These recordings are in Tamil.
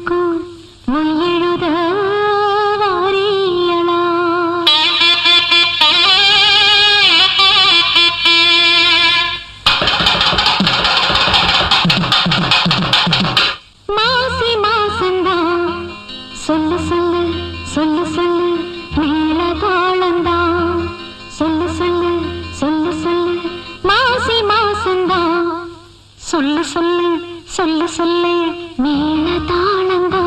மனசுக்குள் மொழி எழுத வாரியலா. மாசி மாசந்தா சொல்லு சொல்லு சொல்லு சொல்லு மேல தாளந்தா சொல்லு சொல்லு சொல்லு சொல்லு மாசி மாசந்தா சொல்லு சொல்லு சொல்லு சொல்லு மேல தாளந்தா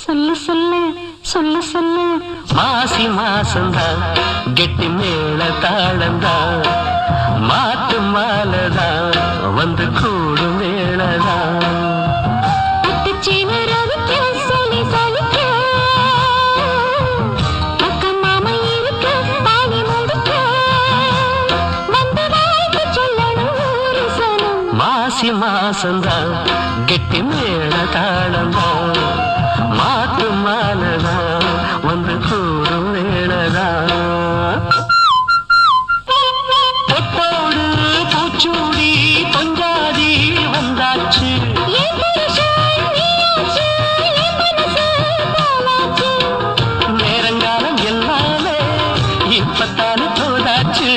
சொல்லு சொல்லு சொல்லு சொல்லு மாசி மாசந்தா கெட்டி மேல தாளந்தா மாட்டு மாலதா வந்து கூடும் வேளதா மாசி மாசந்தா கெட்டி மேல தாளந்தா மாட்டு மாலதா வந்து கூடும் வேளதா பொட்டோடு பூச்சூடி பொஞ்சாதி வந்தாச்சு நேரங்காலம் எல்லாமே இப்பத்தானே போதாச்சு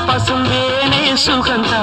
பசும்பேனே சுகந்தா